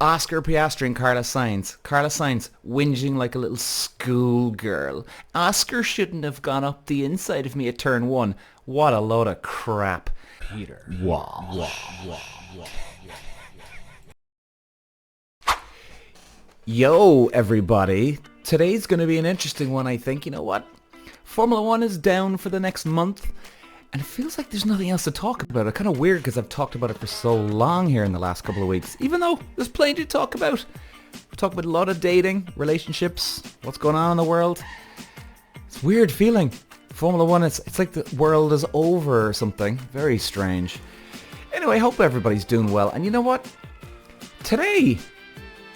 Oscar Piastri and Carlos Sainz. Carlos Sainz whinging like a little schoolgirl. Oscar shouldn't have gone up the inside of me at turn one. What a load of crap. Peter. Yo, everybody. Today's going to be an interesting one, I think. You know what? Formula 1 is down for the next month. And it feels like there's nothing else to talk about. It's kind of weird because I've talked about it for so long here in the last couple of weeks. Even though there's plenty to talk about. We talk about a lot of dating, relationships, what's going on in the world. It's a weird feeling. Formula 1, it's like the world is over or something. Very strange. Anyway, I hope everybody's doing well. And you know what? Today,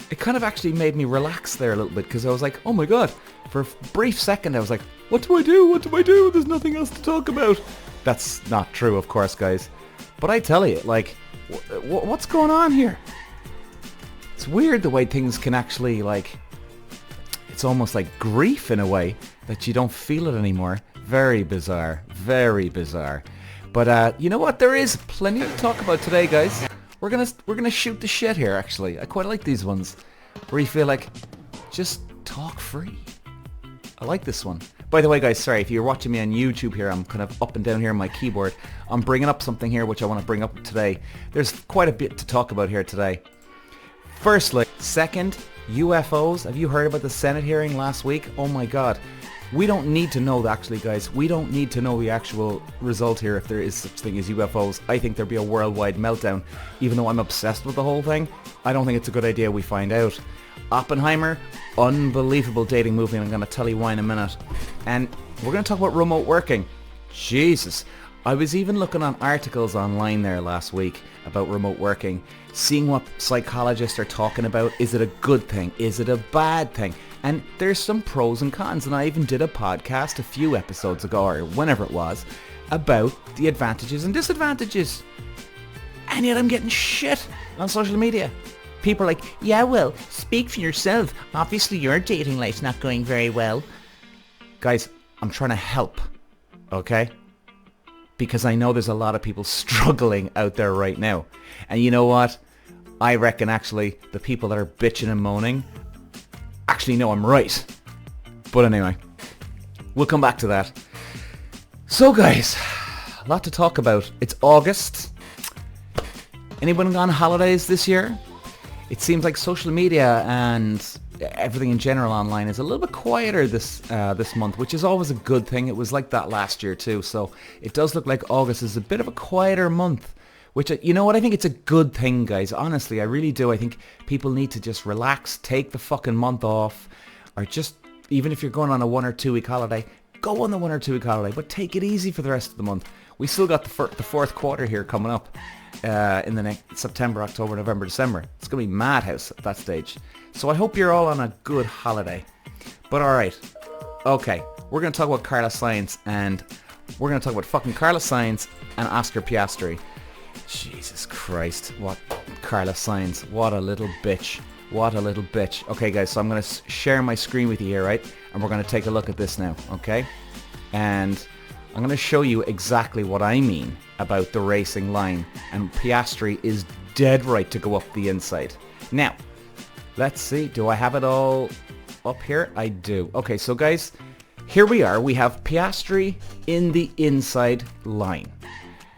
it kind of actually made me relax there a little bit because I was like, oh my god. For a brief second, I was like, what do I do? What do I do? There's nothing else to talk about. That's not true, of course, guys. But I tell you, like, what's going on here? It's weird the way things can actually, like, it's almost like grief in a way that you don't feel it anymore. Very bizarre. Very bizarre. But you know what? There is plenty to talk about today, guys. We're gonna shoot the shit here, actually. I quite like these ones where you feel like just talk free. I like this one. By the way, guys, sorry, if you're watching me on YouTube here, I'm kind of up and down here on my keyboard. I'm bringing up something here which I want to bring up today. There's quite a bit to talk about here today. Firstly, second, UFOs. Have you heard about the Senate hearing last week? Oh my god. We don't need to know, actually, guys. We don't need to know the actual result here if there is such thing as UFOs. I think there'd be a worldwide meltdown. Even though I'm obsessed with the whole thing, I don't think it's a good idea we find out. Oppenheimer, unbelievable dating movie, and I'm going to tell you why in a minute. And we're going to talk about remote working. Jesus. I was even looking on articles online there last week about remote working, seeing what psychologists are talking about. Is it a good thing? Is it a bad thing? And there's some pros and cons, and I even did a podcast a few episodes ago, or whenever it was, about the advantages and disadvantages. And yet I'm getting shit on social media. People are like, yeah, well, speak for yourself. Obviously your dating life's not going very well. Guys, I'm trying to help, okay? Because I know there's a lot of people struggling out there right now. And you know what? I reckon actually the people that are bitching and moaning actually know I'm right. But anyway, we'll come back to that. So guys, a lot to talk about. It's August. Anyone on holidays this year? It seems like social media and everything in general online is a little bit quieter this month, which is always a good thing. It was like that last year too, so it does look like August is a bit of a quieter month, which, you know what, I think it's a good thing, guys. Honestly, I really do. I think people need to just relax, take the fucking month off, or just, even if you're going on a 1 or 2 week holiday, go on the 1 or 2 week holiday, but take it easy for the rest of the month. We still got the fourth quarter here coming up. In the next September, October, November, December. It's going to be madhouse at that stage. So I hope you're all on a good holiday. But alright. Okay. We're going to talk about Carlos Sainz, and we're going to talk about fucking Carlos Sainz and Oscar Piastri. Jesus Christ. What? Carlos Sainz. What a little bitch. What a little bitch. Okay, guys. So I'm going to share my screen with you here, right? And we're going to take a look at this now. Okay? And I'm going to show you exactly what I mean about the racing line, and Piastri is dead right to go up the inside. Now, let's see, do I have it all up here? I do. Okay, so guys, here we are. We have Piastri in the inside line.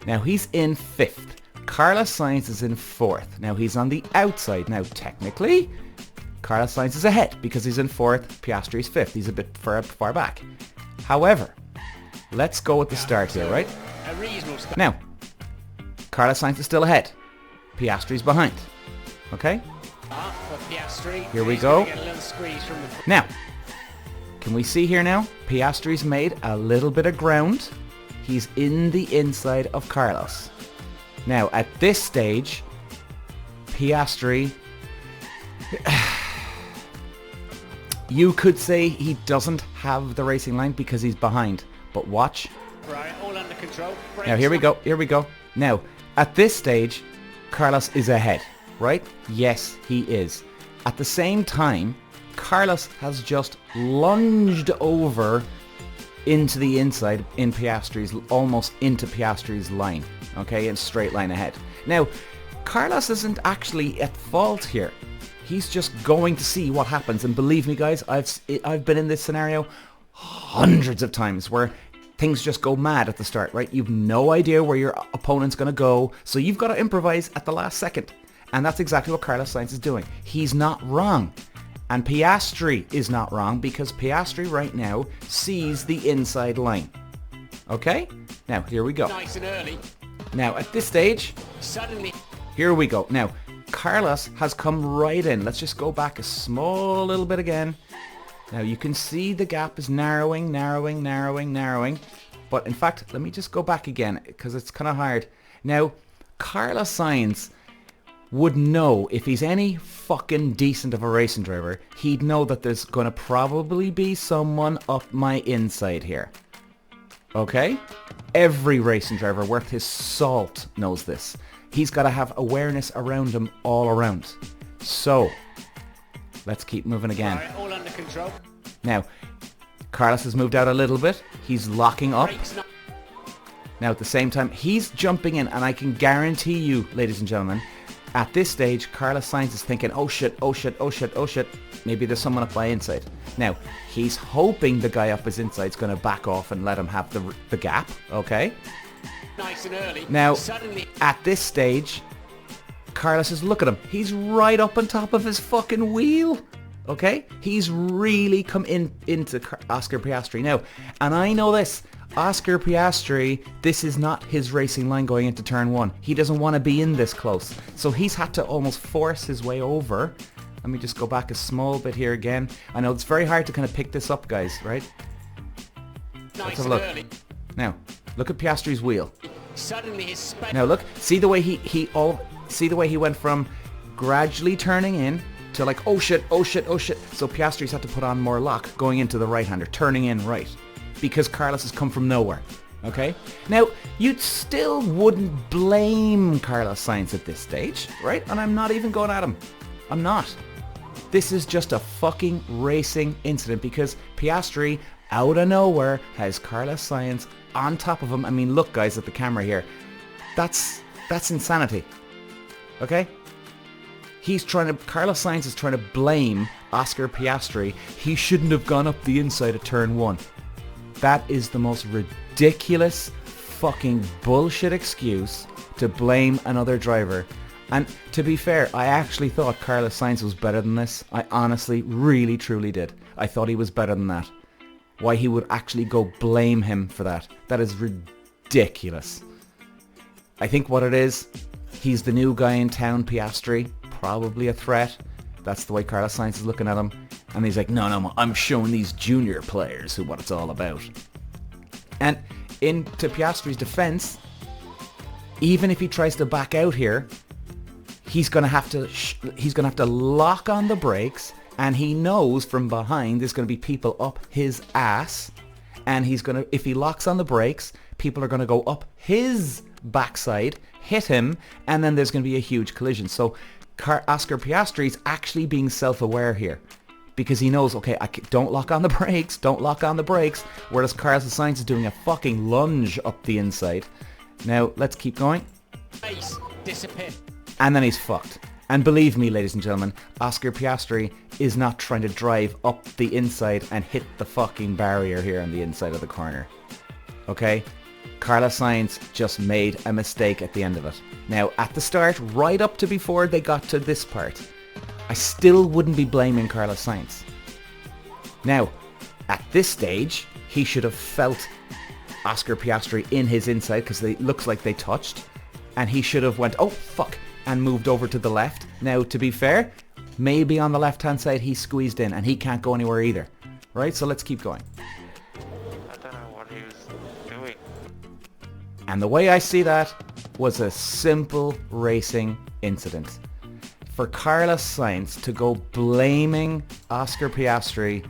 Now, he's in 5th. Carlos Sainz is in 4th. Now, he's on the outside. Now, technically, Carlos Sainz is ahead because he's in 4th. Piastri's 5th. He's a bit far back. However, let's go at the start here, right? Now, Carlos Sainz is still ahead. Piastri's behind. Okay? Here we go. Now, can we see here now? Piastri's made a little bit of ground. He's in the inside of Carlos. Now, at this stage, Piastri, you could say he doesn't have the racing line because he's behind. But watch. Right, all under control. Now here we go. Now, at this stage, Carlos is ahead, right? Yes, he is. At the same time, Carlos has just lunged over into the inside in Piastri's, almost into Piastri's line, okay, in straight line ahead. Now, Carlos isn't actually at fault here. He's just going to see what happens. And believe me, guys, I've been in this scenario hundreds of times where things just go mad at the start, right? You've no idea where your opponent's going to go, so you've got to improvise at the last second. And that's exactly what Carlos Sainz is doing. He's not wrong. And Piastri is not wrong, because Piastri right now sees the inside line. Okay? Now, here we go. Nice and early. Now, at this stage, Suddenly, here we go. Now, Carlos has come right in. Let's just go back a small little bit again. Now, you can see the gap is narrowing. But in fact, let me just go back again, because it's kind of hard. Now, Carlos Sainz would know, if he's any fucking decent of a racing driver, he'd know that there's going to probably be someone up my inside here. Okay? Every racing driver worth his salt knows this. He's got to have awareness around him all around. So, let's keep moving again. right, all under control. Now, Carlos has moved out a little bit. He's locking up. Now, at the same time, he's jumping in, and I can guarantee you, ladies and gentlemen, at this stage, Carlos Sainz is thinking, oh shit, maybe there's someone up my inside. Now, he's hoping the guy up his inside is going to back off and let him have the gap, okay? Nice and early. Now, Suddenly, at this stage, Carlos is, look at him. He's right up on top of his fucking wheel, okay? He's really come into Oscar Piastri now. And I know this. Oscar Piastri, this is not his racing line going into turn 1. He doesn't want to be in this close. So he's had to almost force his way over. Let me just go back a small bit here again. I know it's very hard to kind of pick this up, guys, right? nice Let's have a and look. early. Now, look at Piastri's wheel. Suddenly, his space. Now look, see the way see the way he went from gradually turning in to like, oh shit. So Piastri's had to put on more lock going into the right-hander, turning in right. Because Carlos has come from nowhere, okay? Now, you still wouldn't blame Carlos Sainz at this stage, right? And I'm not even going at him. I'm not. This is just a fucking racing incident, because Piastri, out of nowhere, has Carlos Sainz on top of him. I mean, look, guys, at the camera here. That's insanity, okay? Carlos Sainz is trying to blame Oscar Piastri. He shouldn't have gone up the inside of turn 1. That is the most ridiculous fucking bullshit excuse to blame another driver. And to be fair, I actually thought Carlos Sainz was better than this. I honestly, really, truly did. I thought he was better than that. Why he would actually go blame him for that. That is ridiculous. I think what it is, he's the new guy in town, Piastri. Probably a threat. That's the way Carlos Sainz is looking at him. And he's like, no, I'm showing these junior players what it's all about. And to Piastri's defense, even if he tries to back out here, he's gonna have to lock on the brakes, and he knows from behind there's gonna be people up his ass, and if he locks on the brakes, people are gonna go up his backside, hit him, and then there's gonna be a huge collision. So Oscar Piastri is actually being self-aware here, because he knows, okay, don't lock on the brakes, whereas Carlos Sainz is doing a fucking lunge up the inside. Now, let's keep going. Space. Disappear. And then he's fucked. And believe me, ladies and gentlemen, Oscar Piastri is not trying to drive up the inside and hit the fucking barrier here on the inside of the corner. Okay? Carlos Sainz just made a mistake at the end of it. Now, at the start, right up to before they got to this part, I still wouldn't be blaming Carlos Sainz. Now, at this stage, he should have felt Oscar Piastri in his inside, because it looks like they touched, and he should have went, oh fuck, and moved over to the left. Now, to be fair, maybe on the left-hand side he squeezed in, and he can't go anywhere either. Right, so let's keep going. I don't know what he was doing. And the way I see that was a simple racing incident. For Carlos Sainz to go blaming Oscar Piastri,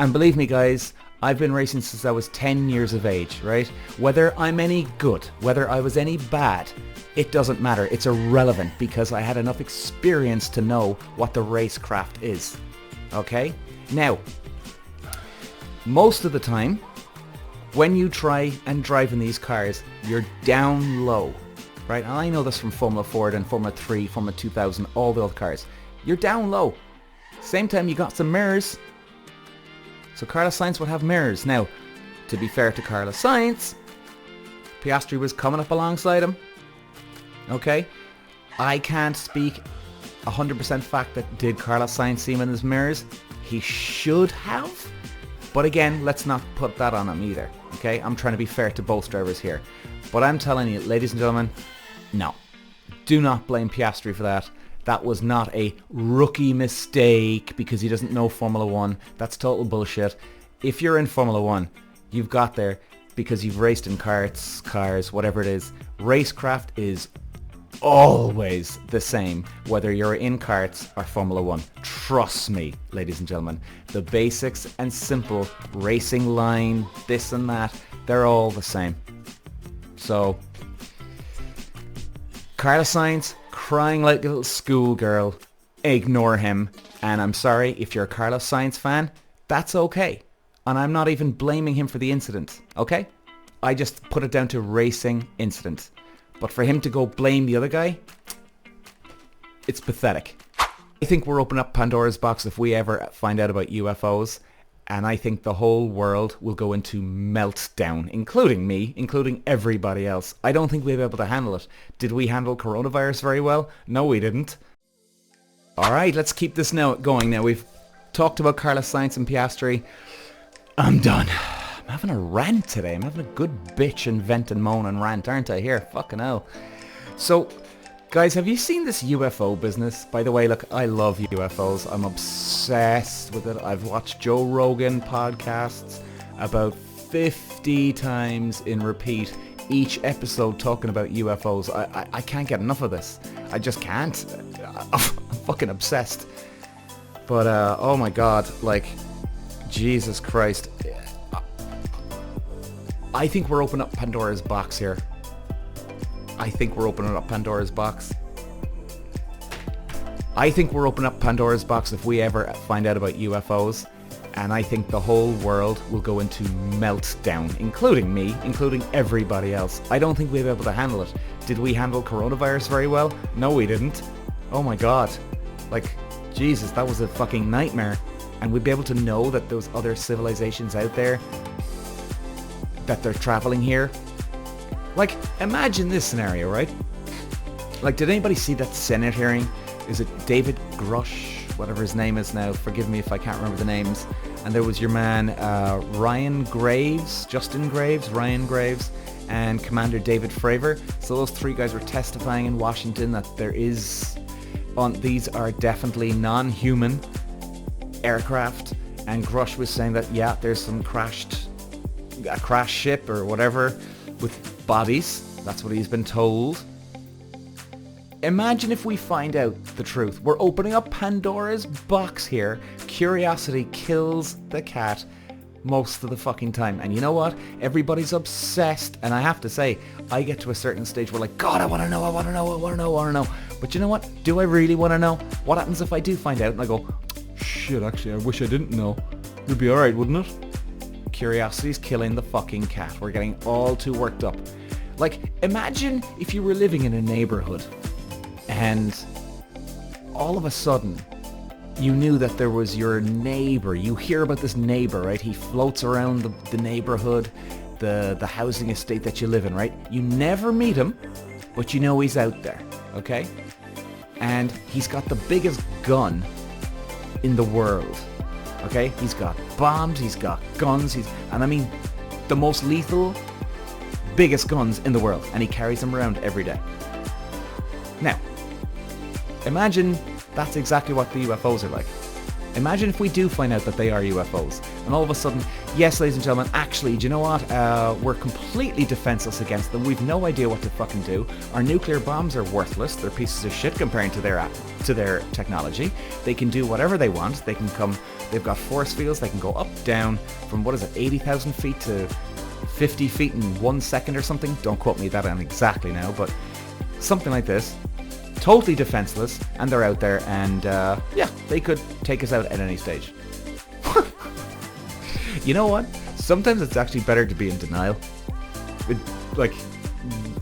and believe me guys, I've been racing since I was 10 years of age, right? Whether I'm any good, whether I was any bad, it doesn't matter. It's irrelevant, because I had enough experience to know what the racecraft is. Okay? Now, most of the time, when you try and drive in these cars, you're down low. right? And I know this from Formula Ford and Formula 3, Formula 2000, all the other cars. You're down low. Same time you got some mirrors. So Carlos Sainz would have mirrors. Now, to be fair to Carlos Sainz, Piastri was coming up alongside him. Okay? I can't speak 100% fact that did Carlos Sainz see him in his mirrors. He should have. But again, let's not put that on him either. Okay? I'm trying to be fair to both drivers here. But I'm telling you, ladies and gentlemen, no. Do not blame Piastri for that. That was not a rookie mistake because he doesn't know Formula 1. That's total bullshit. If you're in Formula 1, you've got there because you've raced in karts, cars, whatever it is. Racecraft is always the same, whether you're in karts or Formula 1. Trust me, ladies and gentlemen. The basics and simple racing line, this and that, they're all the same. So, Carlos Sainz, crying like a little schoolgirl, ignore him. And I'm sorry, if you're a Carlos Sainz fan, that's okay. And I'm not even blaming him for the incident, okay? I just put it down to racing incident. But for him to go blame the other guy, it's pathetic. I think we're opening up Pandora's box if we ever find out about UFOs. And I think the whole world will go into meltdown, including me, including everybody else. I don't think we'll be able to handle it. Did we handle coronavirus very well? No, we didn't. Alright, let's keep this now going. Now, we've talked about Carlos Sainz and Piastri. I'm done. I'm having a rant today. I'm having a good bitch and vent and moan and rant, aren't I? Here, fucking hell. So, guys, have you seen this UFO business? By the way, look, I love UFOs. I'm obsessed with it. I've watched Joe Rogan podcasts about 50 times in repeat, each episode talking about UFOs. I can't get enough of this. I just can't. I'm fucking obsessed. But, oh my god, like, Jesus Christ. I think we're opening up Pandora's box here. I think we're opening up Pandora's box. I think we're opening up Pandora's box if we ever find out about UFOs. And I think the whole world will go into meltdown, including me, including everybody else. I don't think we'll be able to handle it. Did we handle coronavirus very well? No, we didn't. Oh my god. Like, Jesus, that was a fucking nightmare. And we'd be able to know that those other civilizations out there, that they're traveling here. Like, imagine this scenario, right? Like, did anybody see that Senate hearing? Is it David Grush, whatever his name is now? Forgive me if I can't remember the names. And there was your man, Ryan Graves, Ryan Graves, and Commander David Fravor. So those three guys were testifying in Washington that there is, these are definitely non-human aircraft. And Grush was saying that, yeah, there's some a crash ship or whatever with bodies. That's what he's been told. Imagine if we find out the truth. We're opening up Pandora's box here. Curiosity kills the cat most of the fucking time. And you know what? Everybody's obsessed. And I have to say, I get to a certain stage where like, God, I want to know. But you know what? Do I really want to know? What happens if I do find out and I go, shit, actually, I wish I didn't know. It'd be alright, wouldn't it? Curiosity's killing the fucking cat. We're getting all too worked up. Like, imagine if you were living in a neighborhood and all of a sudden you knew that there was your neighbor. You hear about this neighbor, right? He floats around the neighborhood, the housing estate that you live in, right? You never meet him, but you know he's out there, okay? And he's got the biggest gun in the world. Okay, he's got bombs, he's got guns, and I mean the most lethal, biggest guns in the world, and he carries them around every day. Now, imagine that's exactly what the UFOs are like. Imagine if we do find out that they are UFOs, and all of a sudden, yes, ladies and gentlemen, actually, do you know what? We're completely defenseless against them. We've no idea what to fucking do. Our nuclear bombs are worthless. They're pieces of shit comparing to their technology. They can do whatever they want. They can come. They've got force fields. They can go up, down from 80,000 feet to 50 feet in 1 second or something. Don't quote me that on exactly now, but something like this. Totally defenseless, and they're out there, and yeah, they could take us out at any stage. You know what? Sometimes it's actually better to be in denial. Like,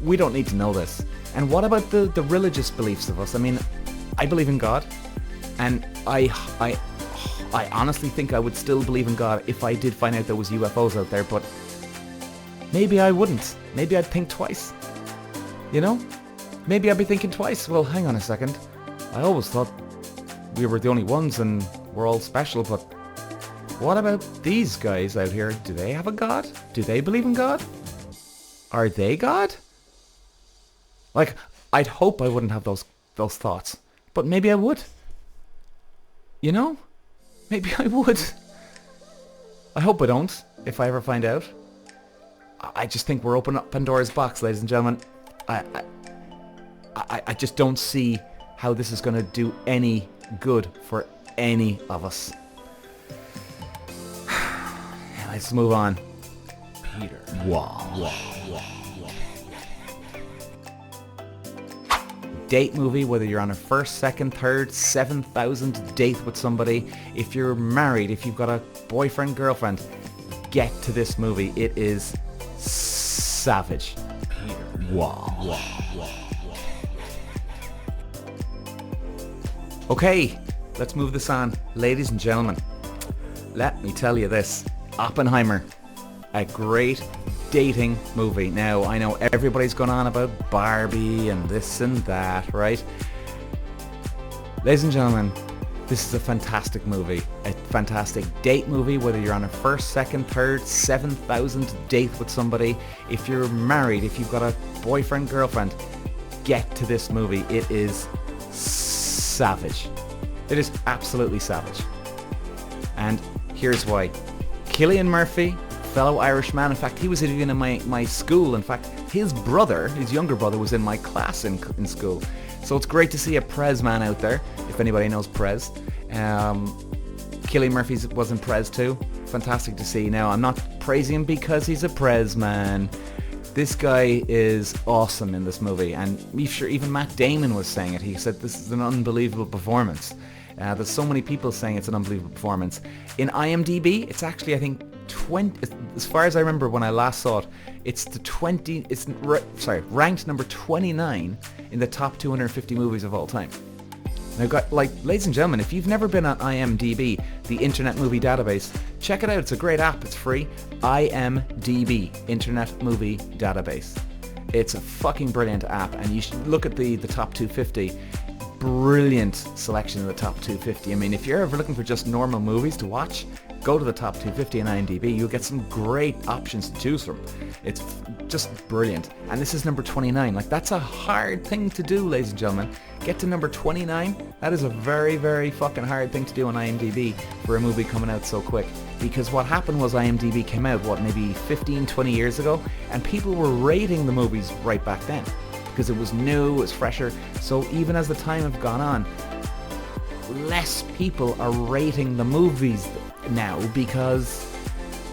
we don't need to know this. And what about the religious beliefs of us? I mean, I believe in God, and I honestly think I would still believe in God if I did find out there was UFOs out there, but maybe I wouldn't. Maybe I'd think twice. You know? Maybe I'd be thinking twice. Well, hang on a second. I always thought we were the only ones and we're all special, but what about these guys out here? Do they have a God? Do they believe in God? Are they God? Like, I'd hope I wouldn't have those thoughts, but maybe I would. You know? Maybe I would. I hope I don't, if I ever find out. I just think we're opening up Pandora's box, ladies and gentlemen. I just don't see how this is going to do any good for any of us. Let's move on. Peter. Wow. Date movie, whether you're on a first, second, third, 7,000th date with somebody, if you're married, if you've got a boyfriend, girlfriend, get to this movie. It is savage. Peter. Wow. Okay, let's move this on. Ladies and gentlemen, let me tell you this. Oppenheimer, a great dating movie. Now, I know everybody's gone on about Barbie and this and that, right? Ladies and gentlemen, this is a fantastic movie. A fantastic date movie, whether you're on a first, second, third, 7,000th date with somebody. If you're married, if you've got a boyfriend, girlfriend, get to this movie. It is savage. It is absolutely savage. And here's why. Cillian Murphy, fellow Irishman. In fact, he was even in my school. In fact, his younger brother, was in my class in school. So it's great to see a Prez man out there, if anybody knows Prez. Cillian Murphy was in Prez too. Fantastic to see. Now, I'm not praising him because he's a Prez man. This guy is awesome in this movie. And even Matt Damon was saying it. He said this is an unbelievable performance. There's so many people saying it's an unbelievable performance. In IMDb, it's actually, I think, 20, as far as I remember when I last saw it, ranked number 29 in the top 250 movies of all time. Now, ladies and gentlemen, if you've never been on IMDb, the Internet Movie Database, check it out. It's a great app. It's free. IMDb, Internet Movie Database. It's a fucking brilliant app, and you should look at the top 250. Brilliant selection in the top 250. I mean, if you're ever looking for just normal movies to watch, go to the top 250 on IMDb. You'll get some great options to choose from. It's just brilliant. And this is number 29. Like, that's a hard thing to do, ladies and gentlemen. Get to number 29. That is a very, very fucking hard thing to do on IMDb for a movie coming out so quick. Because what happened was IMDb came out, maybe 15, 20 years ago, and people were rating the movies right back then. Because it was new, it was fresher. So even as the time have gone on, less people are rating the movies now because,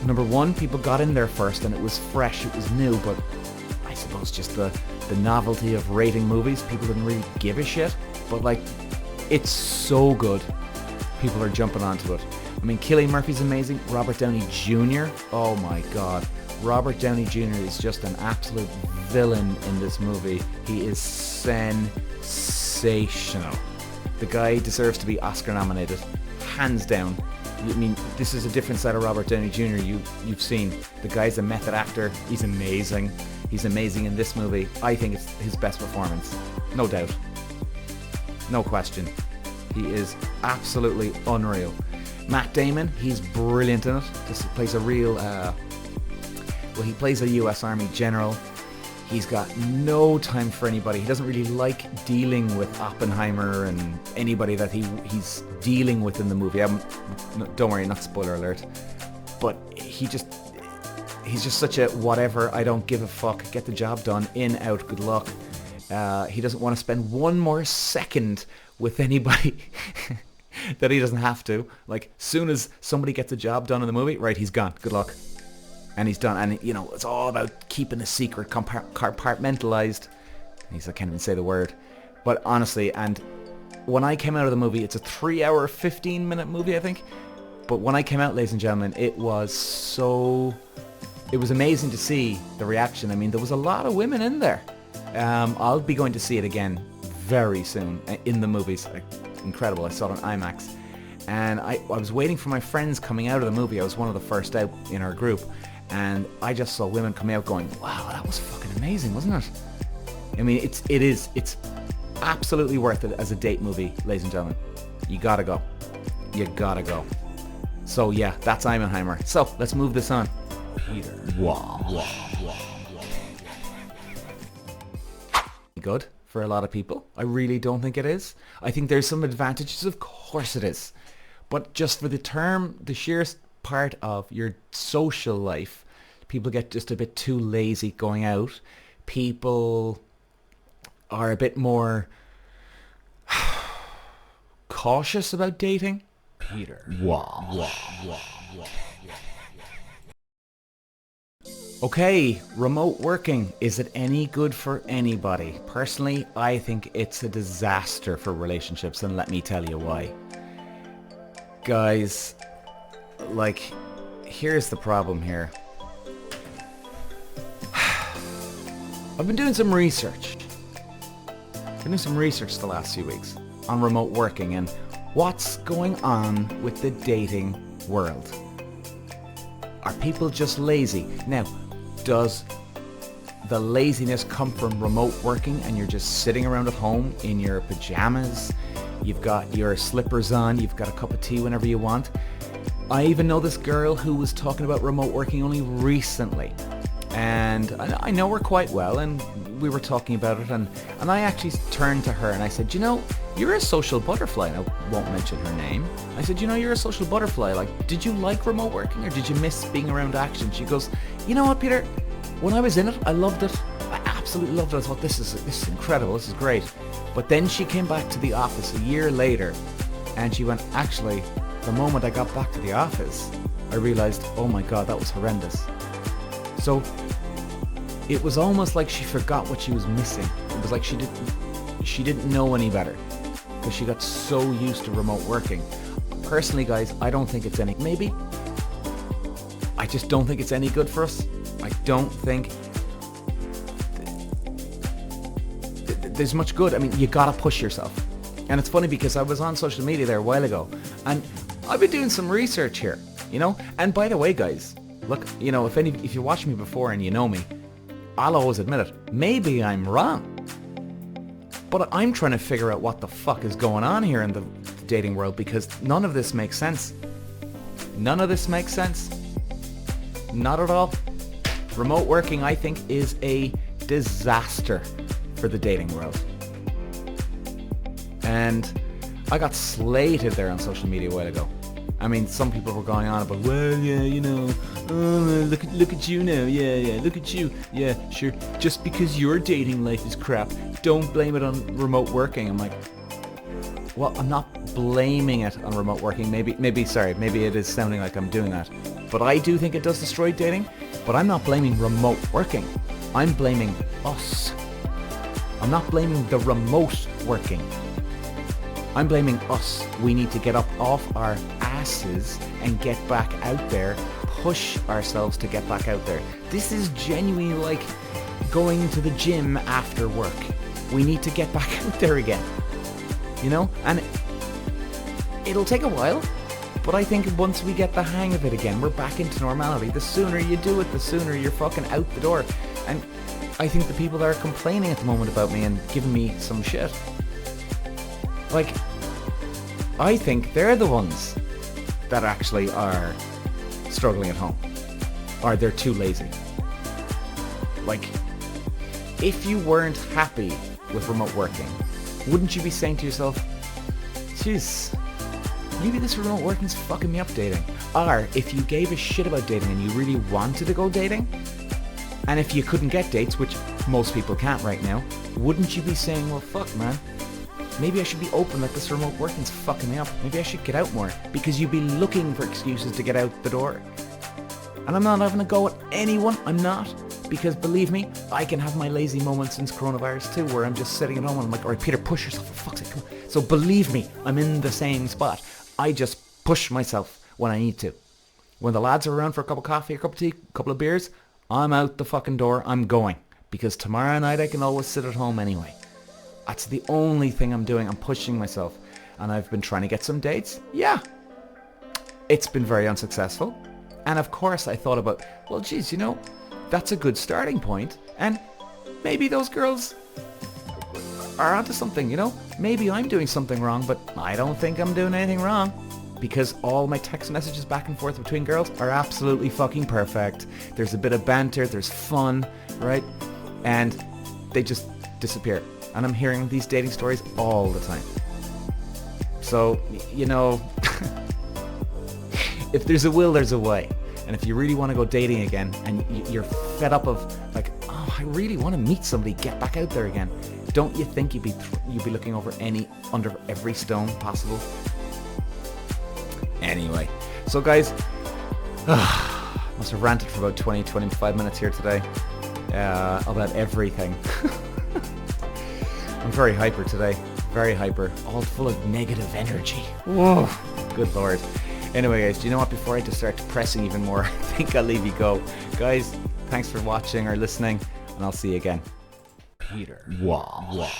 number one, people got in there first and it was fresh, it was new, but I suppose just the novelty of rating movies, people didn't really give a shit. But like, it's so good, people are jumping onto it. I mean, Cillian Murphy's amazing, Robert Downey Jr., oh my god. Robert Downey Jr. is just an absolute villain in this movie. He is sensational. The guy deserves to be Oscar nominated, hands down. I mean, this is a different side of Robert Downey Jr. you've seen. The guy's a method actor. He's amazing. He's amazing in this movie. I think it's his best performance. No doubt. No question. He is absolutely unreal. Matt Damon, he's brilliant in it. This plays a real... he plays a US Army general. He's got no time for anybody. He doesn't really like dealing with Oppenheimer and anybody that he's dealing with in the movie. Don't worry, not spoiler alert. But he's just such a whatever, I don't give a fuck, get the job done, in, out, good luck. He doesn't want to spend one more second with anybody that he doesn't have to. Like, soon as somebody gets a job done in the movie, right, he's gone, good luck. And he's done, and you know, it's all about keeping a secret, compartmentalized. I can't even say the word. But honestly, and when I came out of the movie, it's a 3-hour, 15-minute movie, I think. But when I came out, ladies and gentlemen, it was amazing to see the reaction. I mean, there was a lot of women in there. I'll be going to see it again very soon in the movies. Incredible. I saw it on IMAX. And I was waiting for my friends coming out of the movie. I was one of the first out in our group. And I just saw women coming out going, wow, that was fucking amazing, wasn't it? I mean, it's absolutely worth it as a date movie, ladies and gentlemen. You gotta go. You gotta go. So yeah, that's Oppenheimer. So let's move this on. Peter. Good for a lot of people. I really don't think it is. I think there's some advantages. Of course it is. But just for the sheer part of your social life, people get just a bit too lazy going out. People are a bit more cautious about dating. Peter. Okay, remote working. Is it any good for anybody? Personally, I think it's a disaster for relationships, and let me tell you why. Guys, like, here's the problem here. I've been doing some research. The last few weeks on remote working and what's going on with the dating world. Are people just lazy? Now, does the laziness come from remote working and you're just sitting around at home in your pajamas? You've got your slippers on, you've got a cup of tea whenever you want. I even know this girl who was talking about remote working only recently. And I know her quite well, and we were talking about it, and I actually turned to her and I said, you know, you're a social butterfly. And I won't mention her name. I said, you know, you're a social butterfly. Like, did you like remote working or did you miss being around action? She goes, you know what, Peter? When I was in it, I loved it. I absolutely loved it. I thought, this is incredible. This is great. But then she came back to the office a year later and she went, actually, the moment I got back to the office, I realized, oh my God, that was horrendous. So it was almost like she forgot what she was missing. It was like she didn't know any better because she got so used to remote working. Personally, guys, I don't think it's I just don't think it's any good for us. I don't think there's much good. I mean, you gotta push yourself. And it's funny because I was on social media there a while ago and I've been doing some research here, you know? And by the way, guys, look, you know, if you watch me before and you know me, I'll always admit it. Maybe I'm wrong. But I'm trying to figure out what the fuck is going on here in the dating world because none of this makes sense. None of this makes sense. Not at all. Remote working, I think, is a disaster for the dating world. And I got slated there on social media a while ago. I mean, some people were going on about, well, yeah, you know, oh, look at you now, yeah, look at you, yeah, sure. Just because your dating life is crap, don't blame it on remote working. I'm like, well, I'm not blaming it on remote working. Maybe it is sounding like I'm doing that. But I do think it does destroy dating. But I'm not blaming remote working. I'm blaming us. I'm not blaming the remote working. I'm blaming us. We need to get up off our asses and get back out there, push ourselves to get back out there. This is genuinely like going to the gym after work. We need to get back out there again, you know? And it'll take a while, but I think once we get the hang of it again, we're back into normality. The sooner you do it, the sooner you're fucking out the door. And I think the people that are complaining at the moment about me and giving me some shit, like, I think they're the ones that actually are struggling at home. Or they're too lazy. Like, if you weren't happy with remote working, wouldn't you be saying to yourself, jeez, maybe this remote working's fucking me up dating? Or if you gave a shit about dating and you really wanted to go dating, and if you couldn't get dates, which most people can't right now, wouldn't you be saying, well, fuck, man, maybe I should be open that this remote working's fucking me up. Maybe I should get out more. Because you'd be looking for excuses to get out the door. And I'm not having a go at anyone. I'm not. Because believe me, I can have my lazy moments since coronavirus too, where I'm just sitting at home and I'm like, all right, Peter, push yourself, for fuck's sake, come on. So believe me, I'm in the same spot. I just push myself when I need to. When the lads are around for a cup of coffee, a cup of tea, a couple of beers, I'm out the fucking door. I'm going. because tomorrow night I can always sit at home anyway. That's the only thing I'm doing. I'm pushing myself. And I've been trying to get some dates. Yeah. It's been very unsuccessful. And of course I thought about, well, geez, you know, that's a good starting point. And maybe those girls are onto something, you know? Maybe I'm doing something wrong, but I don't think I'm doing anything wrong. Because all my text messages back and forth between girls are absolutely fucking perfect. There's a bit of banter, there's fun, right? And they just disappear. And I'm hearing these dating stories all the time. So, you know, if there's a will, there's a way. And if you really want to go dating again and you're fed up of like, oh, I really want to meet somebody, get back out there again. Don't you think you'd be looking under every stone possible? Anyway, so guys, must have ranted for about 25 minutes here today about everything. I'm very hyper today, very hyper, all full of negative energy. Whoa, good lord. Anyway guys, do you know what, before I just start depressing even more, I think I'll leave you go. Guys, thanks for watching or listening, and I'll see you again. Peter. Walsh.